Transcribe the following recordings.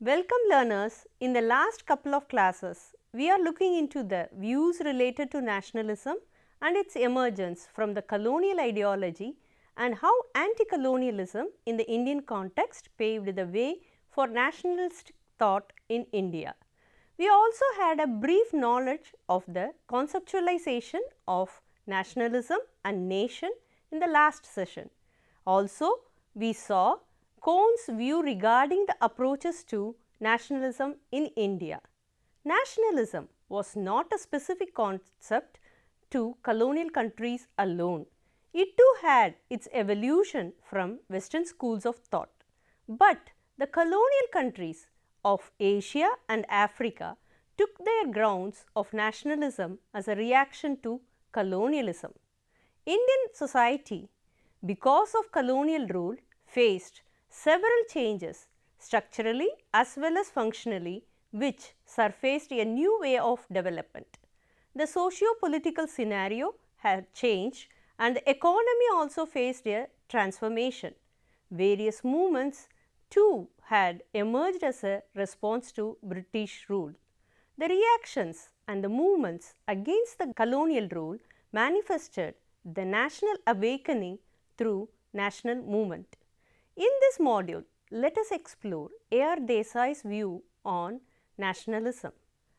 Welcome learners, in the last couple of classes, we are looking into the views related to nationalism and its emergence from the colonial ideology and how anti-colonialism in the Indian context paved the way for nationalistic thought in India. We also had a brief knowledge of the conceptualization of nationalism and nation in the last session. Also, we saw Cohn's view regarding the approaches to nationalism in India. Nationalism was not a specific concept to colonial countries alone. It too had its evolution from Western schools of thought. But the colonial countries of Asia and Africa took their grounds of nationalism as a reaction to colonialism. Indian society, because of colonial rule, faced several changes structurally as well as functionally, which surfaced a new way of development. The socio-political scenario had changed and the economy also faced a transformation. Various movements too had emerged as a response to British rule. The reactions and the movements against the colonial rule manifested the national awakening through national movement. In this module, let us explore A.R. Desai's view on nationalism,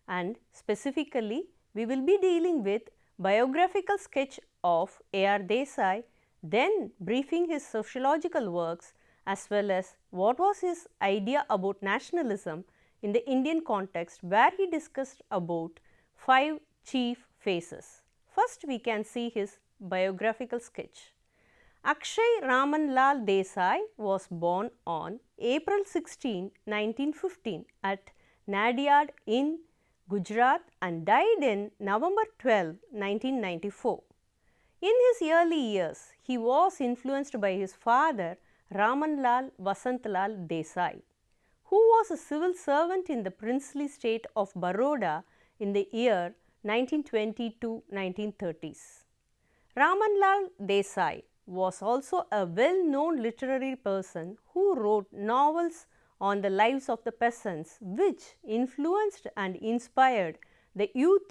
and specifically we will be dealing with biographical sketch of A.R. Desai, then briefing his sociological works as well as what was his idea about nationalism in the Indian context, where he discussed about 5 chief phases. First, we can see his biographical sketch. Akshay Ramanlal Desai was born on April 16, 1915 at Nadiad in Gujarat and died in November 12, 1994. In his early years, he was influenced by his father Ramanlal Vasantlal Desai, who was a civil servant in the princely state of Baroda in the year 1920 to 1930s. Ramanlal Desai was also a well-known literary person who wrote novels on the lives of the peasants, which influenced and inspired the youth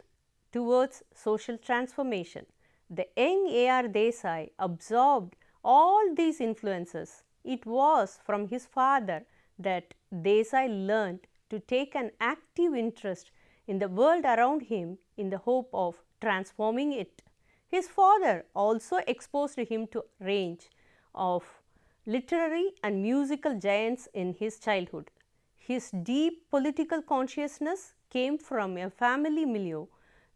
towards social transformation. The young A.R. Desai absorbed all these influences. It was from his father that Desai learned to take an active interest in the world around him in the hope of transforming it. His father also exposed him to a range of literary and musical giants in his childhood. His deep political consciousness came from a family milieu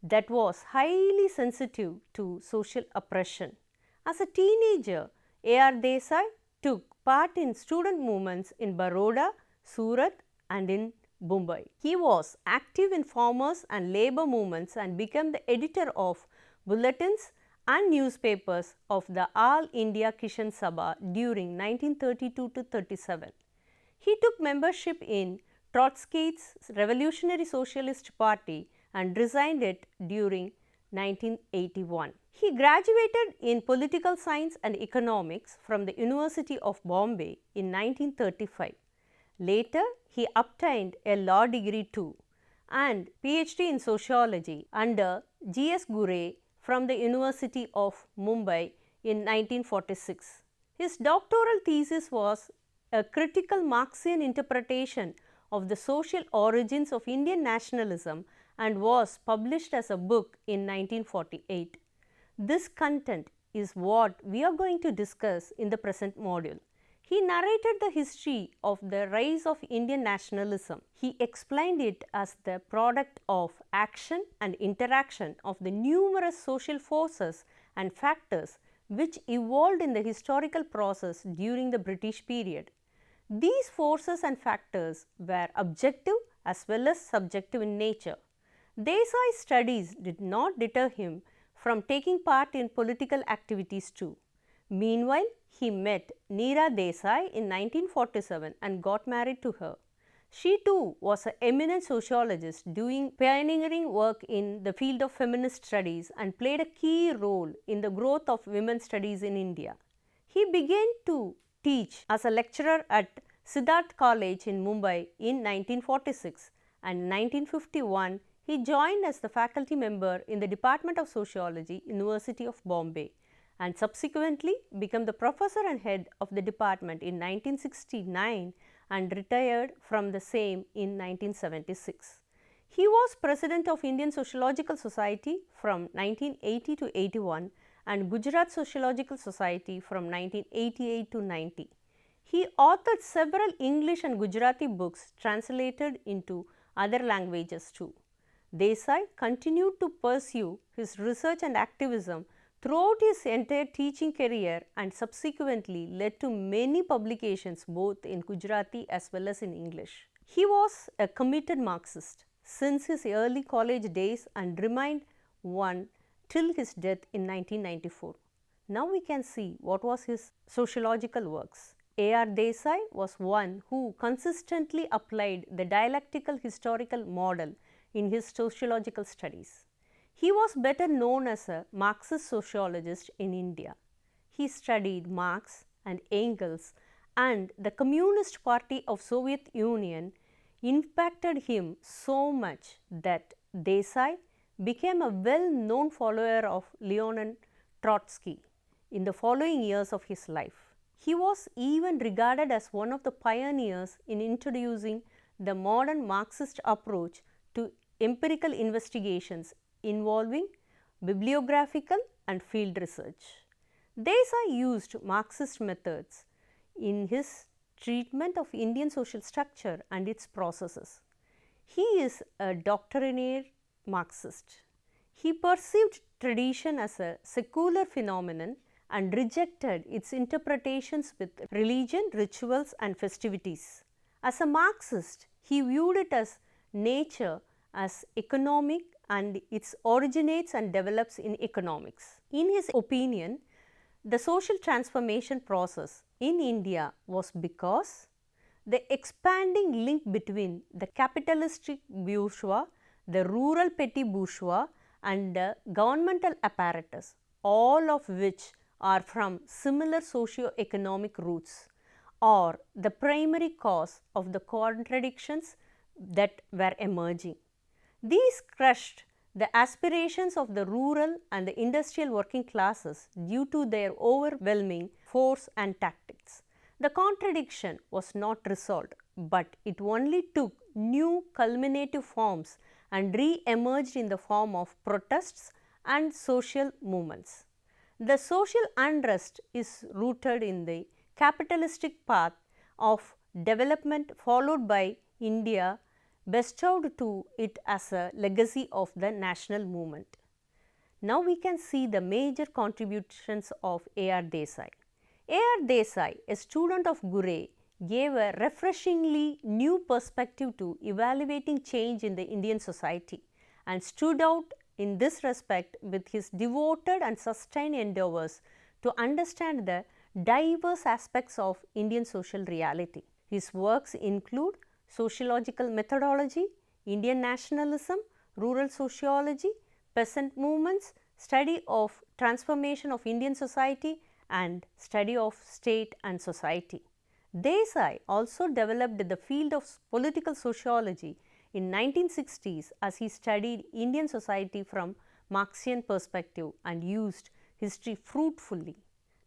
that was highly sensitive to social oppression. As a teenager, A.R. Desai took part in student movements in Baroda, Surat and in Mumbai. He was active in farmers and labor movements and became the editor of bulletins and newspapers of the All India Kishan Sabha during 1932 to 37. He took membership in Trotsky's Revolutionary Socialist Party and resigned it during 1981. He graduated in political science and economics from the University of Bombay in 1935. Later, he obtained a law degree too and PhD in sociology under G.S. Gure from the University of Mumbai in 1946. His doctoral thesis was a critical Marxian interpretation of the social origins of Indian nationalism and was published as a book in 1948. This content is what we are going to discuss in the present module. He narrated the history of the rise of Indian nationalism. He explained it as the product of action and interaction of the numerous social forces and factors which evolved in the historical process during the British period. These forces and factors were objective as well as subjective in nature. Desai's studies did not deter him from taking part in political activities too. Meanwhile, he met Neera Desai in 1947 and got married to her. She too was an eminent sociologist doing pioneering work in the field of feminist studies and played a key role in the growth of women's studies in India. He began to teach as a lecturer at Siddharth College in Mumbai in 1946, and in 1951 he joined as the faculty member in the Department of Sociology, University of Bombay, and subsequently became the professor and head of the department in 1969 and retired from the same in 1976. He was president of Indian Sociological Society from 1980 to 81 and Gujarat Sociological Society from 1988 to 90. He authored several English and Gujarati books translated into other languages too. Desai continued to pursue his research and activism throughout his entire teaching career and subsequently led to many publications both in Gujarati as well as in English. He was a committed Marxist since his early college days and remained one till his death in 1994. Now we can see what was his sociological works. A.R. Desai was one who consistently applied the dialectical historical model in his sociological studies. He was better known as a Marxist sociologist in India. He studied Marx and Engels, and the Communist Party of Soviet Union impacted him so much that Desai became a well-known follower of Leon Trotsky in the following years of his life. He was even regarded as one of the pioneers in introducing the modern Marxist approach to empirical investigations involving bibliographical and field research. Desai used Marxist methods in his treatment of Indian social structure and its processes. He is a doctrinaire Marxist. He perceived tradition as a secular phenomenon and rejected its interpretations with religion, rituals and festivities. As a Marxist, he viewed it as nature as economic and it originates and develops in economics. In his opinion, the social transformation process in India was because the expanding link between the capitalistic bourgeois, the rural petty bourgeois and the governmental apparatus, all of which are from similar socio-economic roots, are the primary cause of the contradictions that were emerging. These crushed the aspirations of the rural and the industrial working classes due to their overwhelming force and tactics. The contradiction was not resolved, but it only took new culminative forms and re-emerged in the form of protests and social movements. The social unrest is rooted in the capitalistic path of development followed by India bestowed to it as a legacy of the national movement. Now we can see the major contributions of A.R. Desai. A.R. Desai, a student of Gure, gave a refreshingly new perspective to evaluating change in the Indian society and stood out in this respect with his devoted and sustained endeavors to understand the diverse aspects of Indian social reality. His works include sociological methodology, Indian nationalism, rural sociology, peasant movements, study of transformation of Indian society and study of state and society. Desai also developed the field of political sociology in 1960s as he studied Indian society from Marxian perspective and used history fruitfully.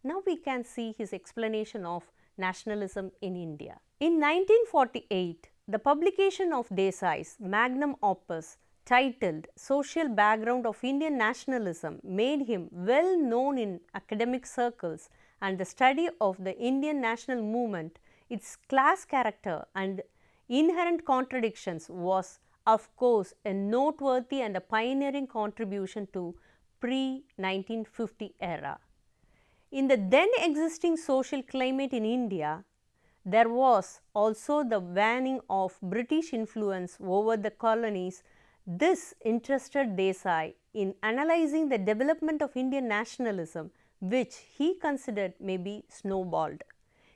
Now we can see his explanation of nationalism in India. In 1948, the publication of Desai's magnum opus titled Social Background of Indian Nationalism made him well known in academic circles, and the study of the Indian national movement, its class character and inherent contradictions was of course a noteworthy and a pioneering contribution to pre-1950 era. In the then existing social climate in India, there was also the waning of British influence over the colonies. This interested Desai in analyzing the development of Indian nationalism, which he considered may be snowballed.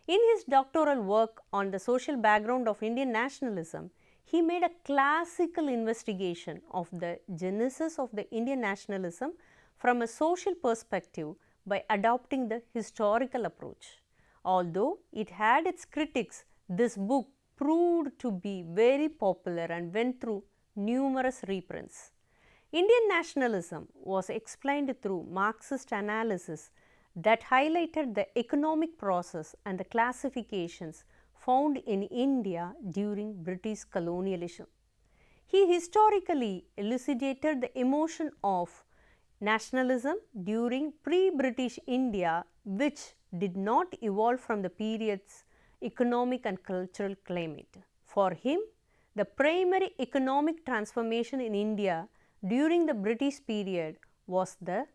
In his doctoral work on the social background of Indian nationalism, he made a classical investigation of the genesis of the Indian nationalism from a social perspective by adopting the historical approach. Although it had its critics This book proved to be very popular and went through numerous reprints. Indian nationalism was explained through Marxist analysis that highlighted the economic process and the classifications found in India during British colonialism. He historically elucidated the emotion of nationalism during pre-British India, which did not evolve from the period's economic and cultural climate. For him, the primary economic transformation in India during the British period was the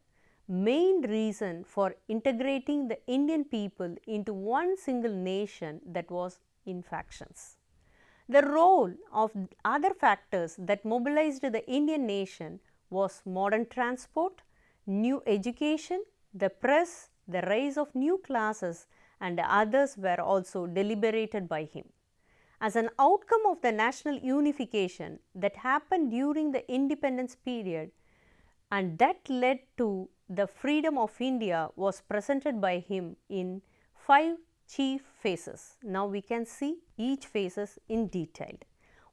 main reason for integrating the Indian people into one single nation that was in factions. The role of other factors that mobilized the Indian nation was modern transport, new education, the press, the rise of new classes, and others were also deliberated by him. As an outcome of the national unification that happened during the independence period and that led to the freedom of India was presented by him in 5 chief phases. Now we can see each phases in detail.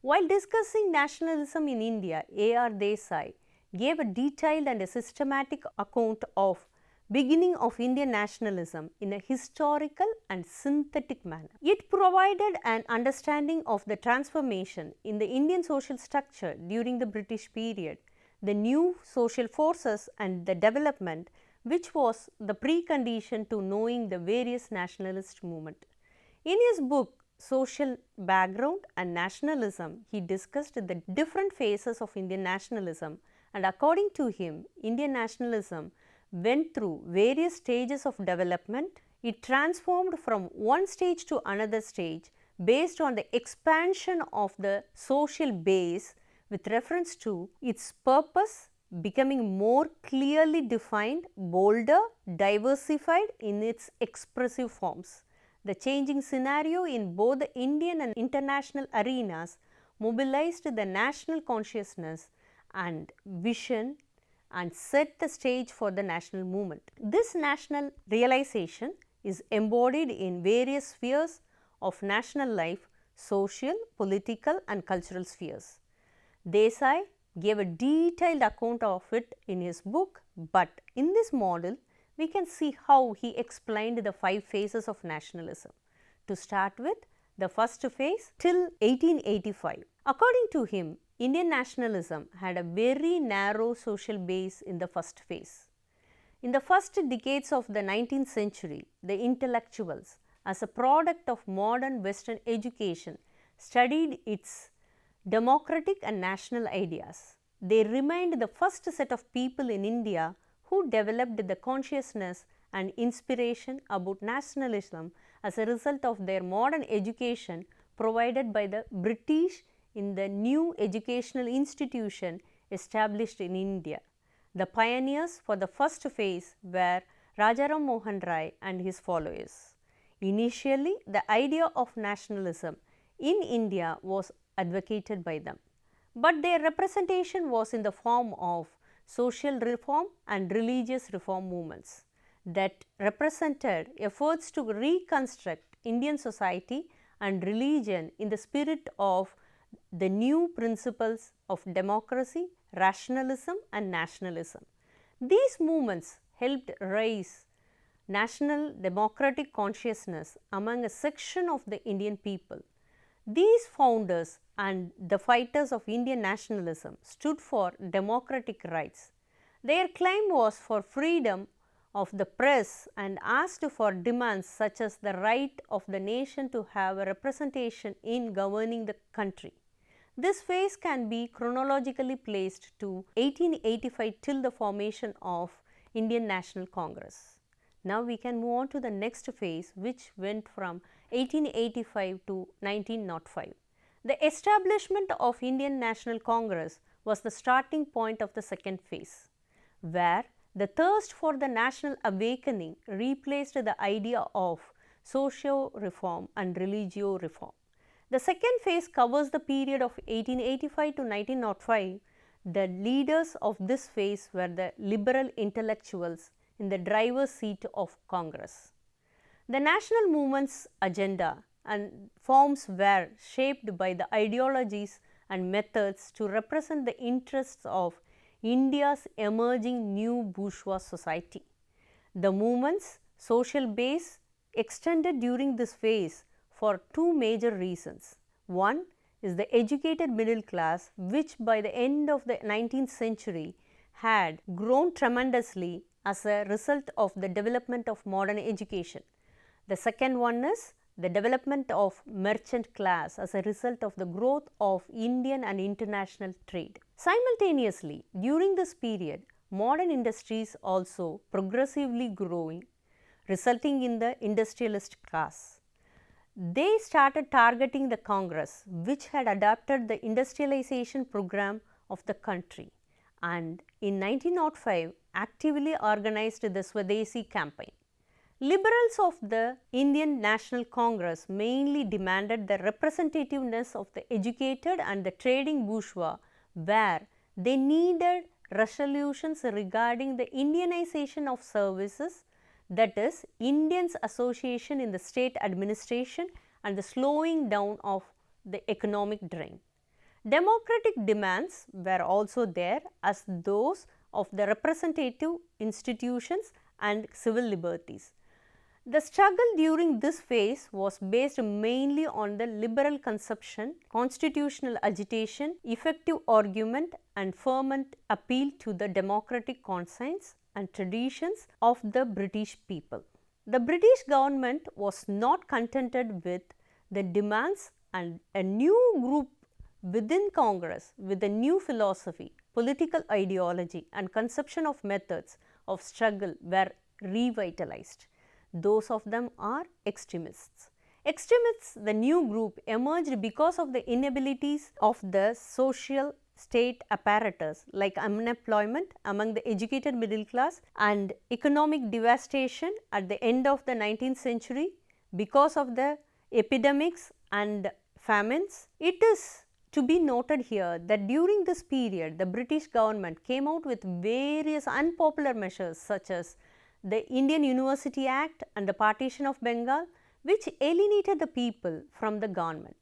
While discussing nationalism in India, A.R. Desai gave a detailed and a systematic account of beginning of Indian nationalism in a historical and synthetic manner. It provided an understanding of the transformation in the Indian social structure during the British period, the new social forces and the development which was the precondition to knowing the various nationalist movement. In his book Social Background and Nationalism, he discussed the different phases of Indian nationalism, and according to him, Indian nationalism went through various stages of development. It transformed from one stage to another stage based on the expansion of the social base with reference to its purpose becoming more clearly defined, bolder, diversified in its expressive forms. The changing scenario in both the Indian and international arenas mobilized the national consciousness and vision and set the stage for the national movement. This national realization is embodied in various spheres of national life, social, political and cultural spheres. Desai gave a detailed account of it in his book, but in this model we can see how he explained the 5 phases of nationalism. To start with, the first phase till 1885. According to him, Indian nationalism had a very narrow social base in the first phase. In the first decades of the 19th century, the intellectuals, as a product of modern Western education, studied its democratic and national ideas. They remained the first set of people in India who developed the consciousness and inspiration about nationalism as a result of their modern education provided by the British in the new educational institution established in India. The pioneers for the first phase were Rajaram Mohan Rai and his followers. Initially, the idea of nationalism in India was advocated by them, but their representation was in the form of social reform and religious reform movements that represented efforts to reconstruct Indian society and religion in the spirit of the new principles of democracy, rationalism and nationalism. These movements helped raise national democratic consciousness among a section of the Indian people. These founders and the fighters of Indian nationalism stood for democratic rights. Their claim was for freedom of the press and asked for demands such as the right of the nation to have a representation in governing the country. This phase can be chronologically placed to 1885 till the formation of Indian National Congress. Now we can move on to the next phase, which went from 1885 to 1905. The establishment of Indian National Congress was the starting point of the second phase, where the thirst for the national awakening replaced the idea of socio-reform and religio-reform. The second phase covers the period of 1885 to 1905. The leaders of this phase were the liberal intellectuals in the driver's seat of Congress. The national movement's agenda and forms were shaped by the ideologies and methods to represent the interests of India's emerging new bourgeois society. The movement's social base extended during this phase for two major reasons. One is the educated middle class, which by the end of the 19th century had grown tremendously as a result of the development of modern education. The second one is the development of merchant class as a result of the growth of Indian and international trade. Simultaneously, during this period, modern industries also progressively growing, resulting in the industrialist class. They started targeting the Congress, which had adopted the industrialization program of the country, and in 1905 actively organized the Swadeshi campaign. Liberals of the Indian National Congress mainly demanded the representativeness of the educated and the trading bourgeois, where they needed resolutions regarding the Indianization of services, that is, Indians' association in the state administration and the slowing down of the economic drain. Democratic demands were also there, as those of the representative institutions and civil liberties. The struggle during this phase was based mainly on the liberal conception, constitutional agitation, effective argument and fervent appeal to the democratic conscience and traditions of the British people. The British government was not contented with the demands, and a new group within Congress with a new philosophy, political ideology and conception of methods of struggle were revitalized. Those of them are extremists. Extremists, the new group, emerged because of the inabilities of the social state apparatus like unemployment among the educated middle class and economic devastation at the end of the 19th century because of the epidemics and famines. It is to be noted here that during this period the British government came out with various unpopular measures such as the Indian University Act and the Partition of Bengal, which alienated the people from the government.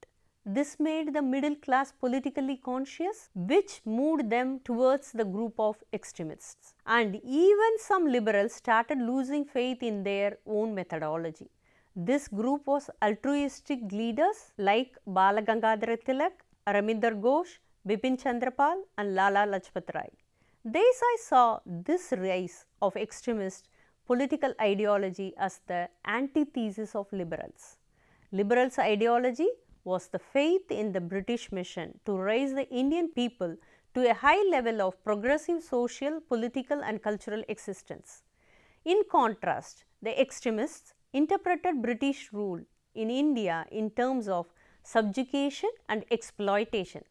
This made the middle class politically conscious, which moved them towards the group of extremists. And even some liberals started losing faith in their own methodology. This group was altruistic leaders like Bala Gangadhar Tilak, Raminder Ghosh, Bipin Chandrapal and Lala Lajpat Rai. Desai saw this rise of extremist political ideology as the antithesis of liberals. Liberals' ideology was the faith in the British mission to raise the Indian people to a high level of progressive social, political and cultural existence. In contrast, the extremists interpreted British rule in India in terms of subjugation and exploitation.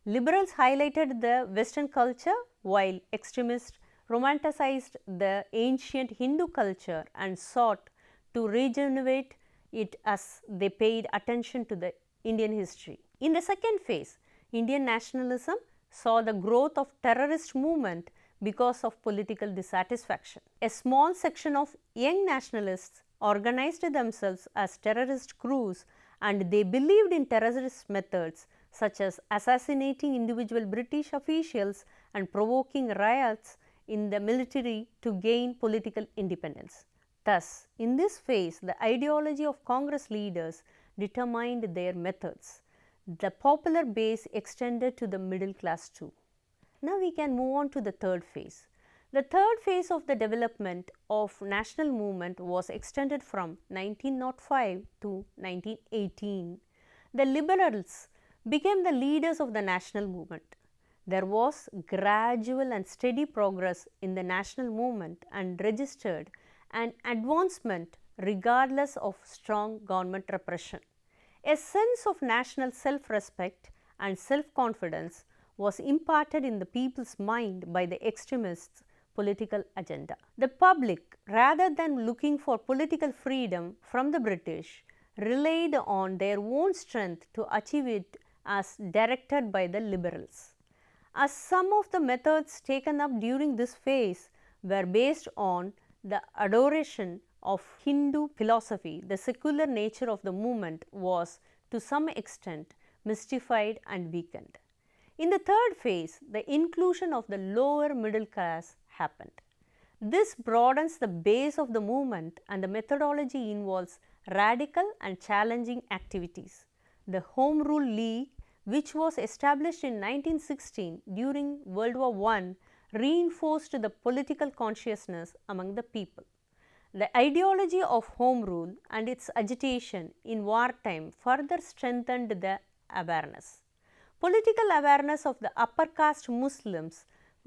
Liberals highlighted the Western culture, while extremists romanticized the ancient Hindu culture and sought to regenerate it as they paid attention to the Indian history. In the second phase, Indian nationalism saw the growth of terrorist movement because of political dissatisfaction. A small section of young nationalists organized themselves as terrorist crews, and they believed in terrorist methods such as assassinating individual British officials and provoking riots in the military to gain political independence. Thus, in this phase, the ideology of Congress leaders determined their methods. The popular base extended to the middle class too. Now we can move on to the third phase. The third phase of the development of national movement was extended from 1905 to 1918. The liberals became the leaders of the national movement. There was gradual and steady progress in the national movement and registered an advancement regardless of strong government repression. A sense of national self-respect and self-confidence was imparted in the people's mind by the extremists' political agenda. The public, rather than looking for political freedom from the British, relied on their own strength to achieve it as directed by the liberals. As some of the methods taken up during this phase were based on the adoration of Hindu philosophy, the secular nature of the movement was to some extent mystified and weakened. In the third phase, the inclusion of the lower middle class happened. This broadens the base of the movement, and the methodology involves radical and challenging activities. The Home Rule League, which was established in 1916 during World War I, reinforced the political consciousness among the people. The ideology of Home Rule and its agitation in wartime further strengthened the awareness. Political awareness of the upper caste Muslims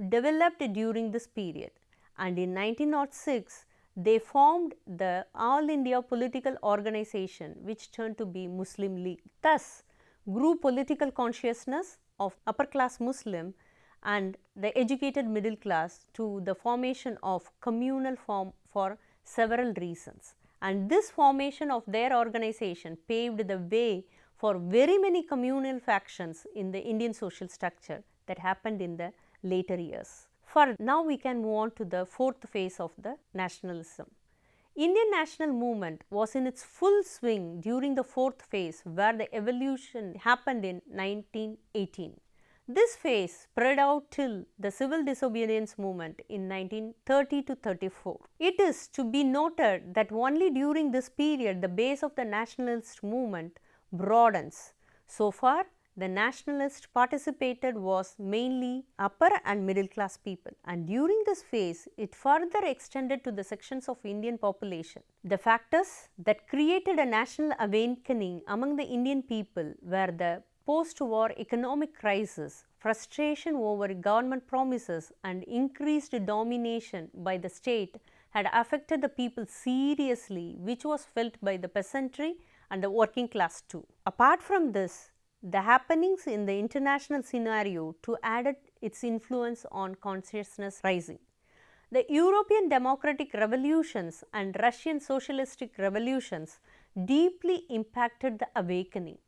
developed during this period, and in 1906 they formed the All India Political Organization, which turned to be Muslim League. Thus grew political consciousness of upper class Muslim and the educated middle class to the formation of communal form for several reasons, and this formation of their organization paved the way for very many communal factions in the Indian social structure that happened in the later years. For now we can move on to the fourth phase of the nationalism. Indian national movement was in its full swing during the fourth phase, where the evolution happened in 1918. This phase spread out till the civil disobedience movement in 1930 to 34. It is to be noted that only during this period the base of the nationalist movement broadens. So far, the nationalists participated was mainly upper and middle class people, and during this phase it further extended to the sections of Indian population. The factors that created a national awakening among the Indian people were the post-war economic crisis, frustration over government promises, and increased domination by the state had affected the people seriously, which was felt by the peasantry and the working class too. Apart from this, the happenings in the international scenario too added its influence on consciousness rising. The European democratic revolutions and Russian socialistic revolutions deeply impacted the awakening.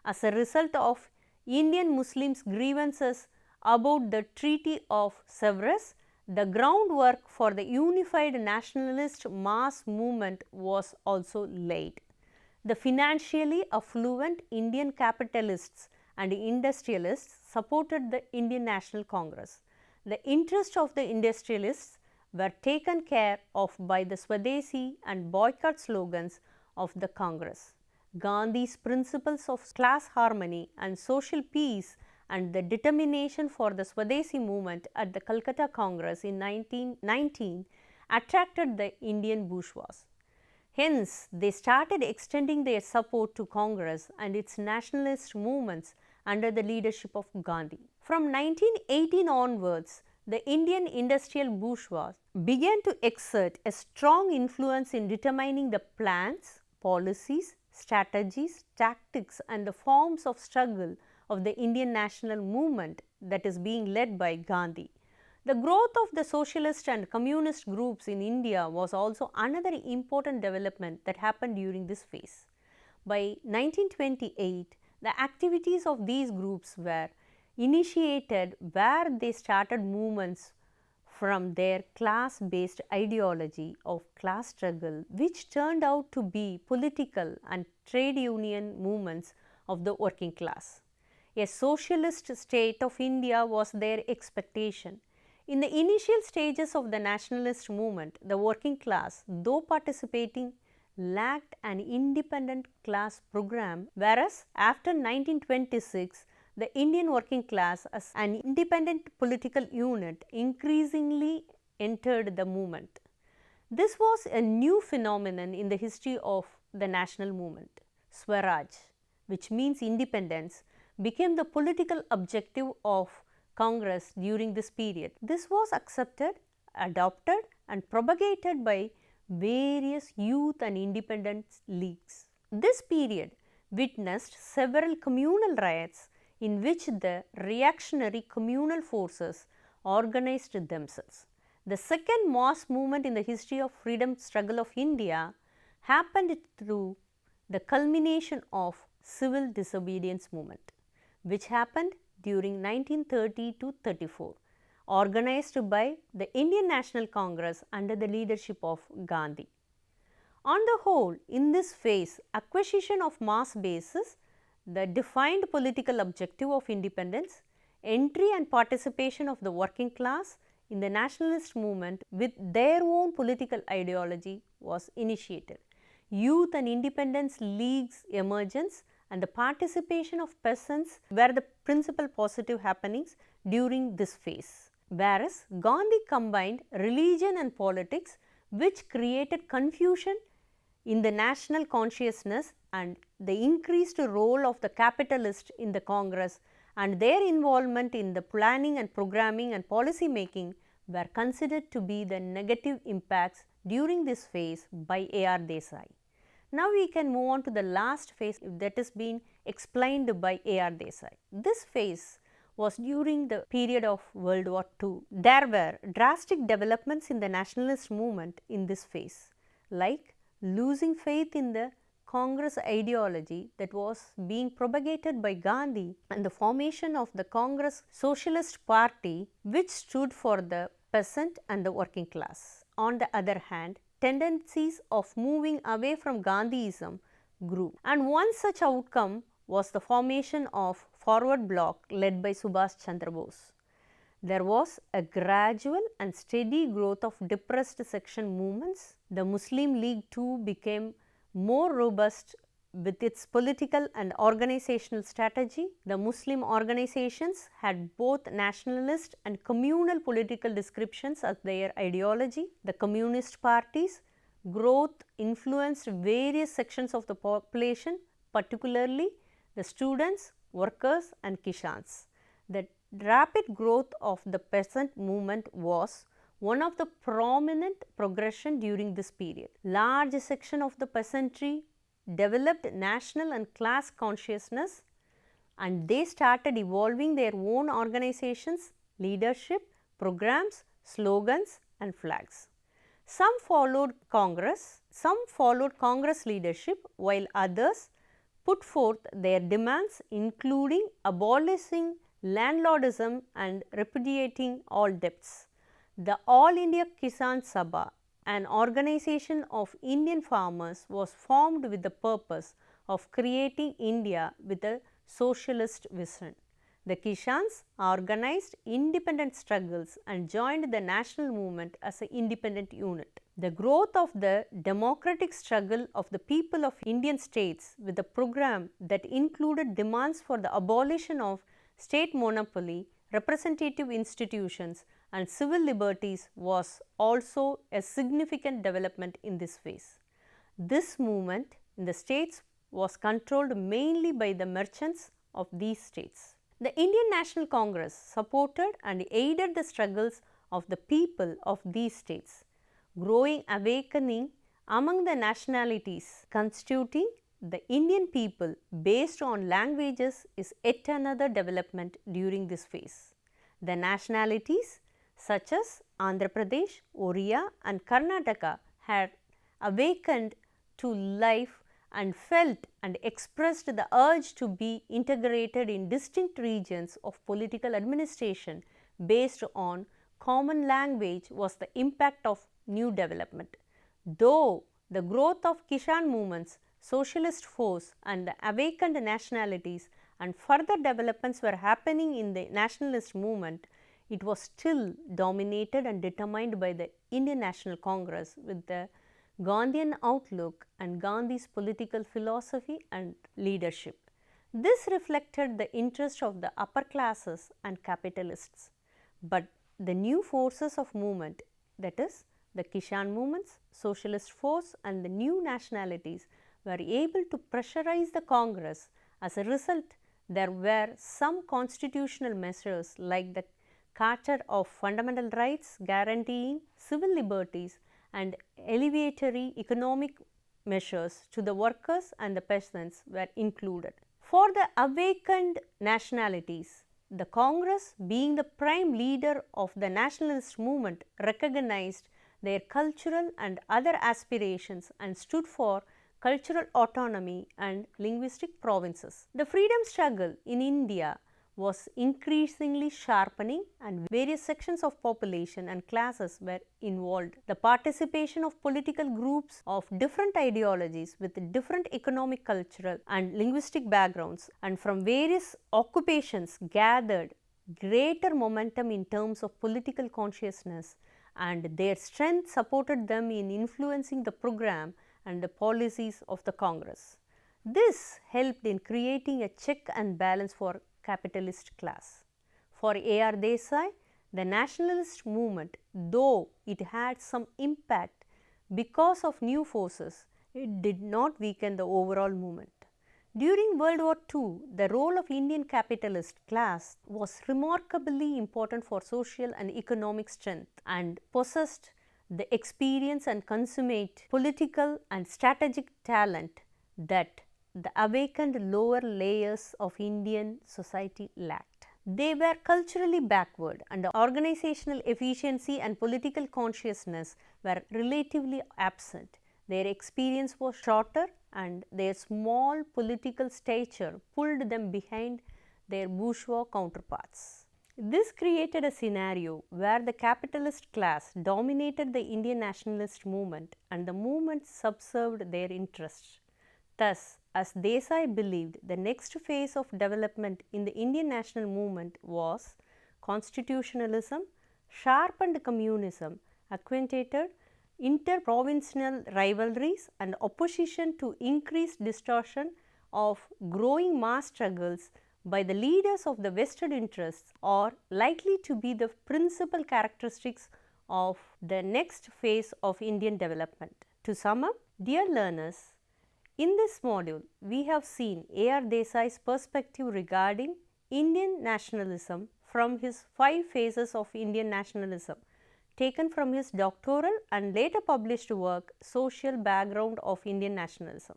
As a result of Indian Muslims' grievances about the Treaty of Sevres, the groundwork for the unified nationalist mass movement was also laid. The financially affluent Indian capitalists and industrialists supported the Indian National Congress. The interests of the industrialists were taken care of by the Swadeshi and boycott slogans of the Congress. Gandhi's principles of class harmony and social peace and the determination for the Swadeshi movement at the Calcutta Congress in 1919 attracted the Indian bourgeois. Hence, they started extending their support to Congress and its nationalist movements under the leadership of Gandhi. From 1918 onwards, the Indian industrial bourgeois began to exert a strong influence in determining the plans, policies, strategies, tactics, and the forms of struggle of the Indian national movement that is being led by Gandhi. The growth of the socialist and communist groups in India was also another important development that happened during this phase. By 1928, the activities of these groups were initiated where they started movements from their class-based ideology of class struggle, which turned out to be political and trade union movements of the working class. A socialist state of India was their expectation. In the initial stages of the nationalist movement, the working class, though participating, lacked an independent class program, whereas after 1926, the Indian working class as an independent political unit increasingly entered the movement. This was a new phenomenon in the history of the national movement. Swaraj, which means independence, became the political objective of Congress during this period. This was accepted, adopted, and propagated by various youth and independence leagues. This period witnessed several communal riots in which the reactionary communal forces organized themselves. The second mass movement in the history of freedom struggle of India happened through the culmination of civil disobedience movement, which happened during 1930 to 34, organized by the Indian National Congress under the leadership of Gandhi. On the whole, in this phase, acquisition of mass basis, the defined political objective of independence, entry and participation of the working class in the nationalist movement with their own political ideology was initiated. Youth and independence leagues' emergence and the participation of peasants were the principal positive happenings during this phase. Whereas Gandhi combined religion and politics, which created confusion in the national consciousness, and the increased role of the capitalists in the Congress and their involvement in the planning and programming and policy making were considered to be the negative impacts during this phase by A.R. Desai. Now we can move on to the last phase that is being explained by A.R. Desai. This phase was during the period of World War II. There were drastic developments in the nationalist movement in this phase, like losing faith in the Congress ideology that was being propagated by Gandhi and the formation of the Congress Socialist Party, which stood for the peasant and the working class. On the other hand, tendencies of moving away from Gandhiism grew, and one such outcome was the formation of Forward Bloc led by Subhash Chandra Bose. There was a gradual and steady growth of depressed section movements. The Muslim League too became more robust with its political and organizational strategy. The Muslim organizations had both nationalist and communal political descriptions as their ideology. The communist parties' growth influenced various sections of the population, particularly the students, workers and Kishans. The rapid growth of the peasant movement was one of the prominent progression during this period. Large section of the peasantry developed national and class consciousness, and they started evolving their own organizations, leadership, programs, slogans and flags. Some followed Congress leadership, while others put forth their demands, including abolishing landlordism and repudiating all debts. The All India Kisan Sabha, an organization of Indian farmers, was formed with the purpose of creating India with a socialist vision. The Kishans organized independent struggles and joined the national movement as an independent unit. The growth of the democratic struggle of the people of Indian states with a program that included demands for the abolition of state monopoly, representative institutions and civil liberties was also a significant development in this phase. This movement in the states was controlled mainly by the merchants of these states. The Indian National Congress supported and aided the struggles of the people of these states. Growing awakening among the nationalities constituting the Indian people based on languages is yet another development during this phase. The nationalities such as Andhra Pradesh, Oriya and Karnataka had awakened to life and felt and expressed the urge to be integrated in distinct regions of political administration based on common language was the impact of new development. Though the growth of Kishan movements, socialist force and the awakened nationalities and further developments were happening in the nationalist movement, it was still dominated and determined by the Indian National Congress with the Gandhian outlook and Gandhi's political philosophy and leadership. This reflected the interest of the upper classes and capitalists, but the new forces of movement, that is the Kishan movements, socialist force and the new nationalities were able to pressurize the Congress. As a result, there were some constitutional measures like the Charter of Fundamental Rights guaranteeing civil liberties and elevatory economic measures to the workers and the peasants were included. For the awakened nationalities, the Congress, being the prime leader of the nationalist movement, recognized their cultural and other aspirations and stood for cultural autonomy and linguistic provinces. The freedom struggle in India was increasingly sharpening and various sections of population and classes were involved. The participation of political groups of different ideologies with different economic, cultural and linguistic backgrounds and from various occupations gathered greater momentum in terms of political consciousness, and their strength supported them in influencing the program and the policies of the Congress. This helped in creating a check and balance for capitalist class. For A.R. Desai, the nationalist movement, though it had some impact because of new forces, it did not weaken the overall movement. During World War II, the role of Indian capitalist class was remarkably important for social and economic strength and possessed the experience and consummate political and strategic talent that the awakened lower layers of Indian society lacked. They were culturally backward, and organizational efficiency and political consciousness were relatively absent. Their experience was shorter, and their small political stature pulled them behind their bourgeois counterparts. This created a scenario where the capitalist class dominated the Indian nationalist movement and the movement subserved their interests. Thus, as Desai believed, the next phase of development in the Indian national movement was constitutionalism, sharpened communism, accentuated inter-provincial rivalries and opposition to increased distortion of growing mass struggles by the leaders of the vested interests are likely to be the principal characteristics of the next phase of Indian development. To sum up, dear learners, in this module we have seen A.R. Desai's perspective regarding Indian nationalism from his 5 phases of Indian nationalism, taken from his doctoral and later published work Social Background of Indian Nationalism.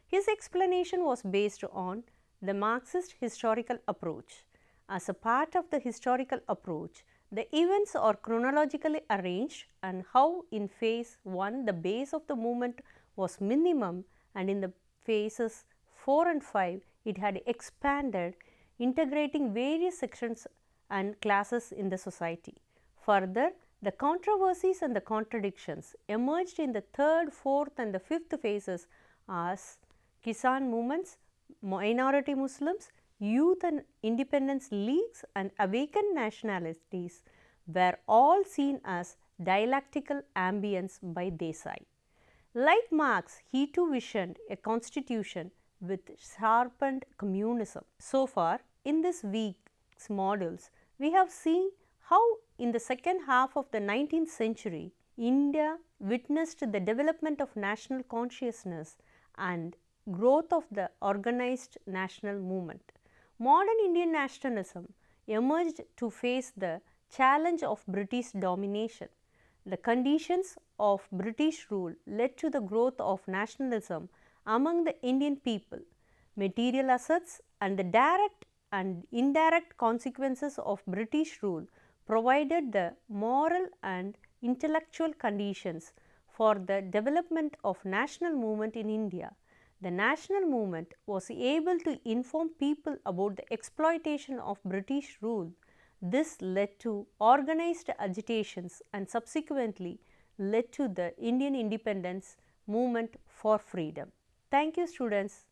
His explanation was based on the Marxist historical approach. As a part of the historical approach, the events are chronologically arranged and how in phase 1 the base of the movement was minimum, and in the phases 4 and 5 it had expanded, integrating various sections and classes in the society. Further, the controversies and the contradictions emerged in the 3rd, 4th and the 5th phases as Kisan movements, minority Muslims, youth and independence leagues and awakened nationalities were all seen as dialectical ambience by Desai. Like Marx, he too visioned a constitution with sharpened communism. So far, in this week's modules, we have seen how in the second half of the 19th century, India witnessed the development of national consciousness and growth of the organized national movement. Modern Indian nationalism emerged to face the challenge of British domination. The conditions of British rule led to the growth of nationalism among the Indian people. Material assets and the direct and indirect consequences of British rule provided the moral and intellectual conditions for the development of national movement in India. The national movement was able to inform people about the exploitation of British rule. This led to organized agitations and subsequently led to the Indian independence movement for freedom. Thank you, students.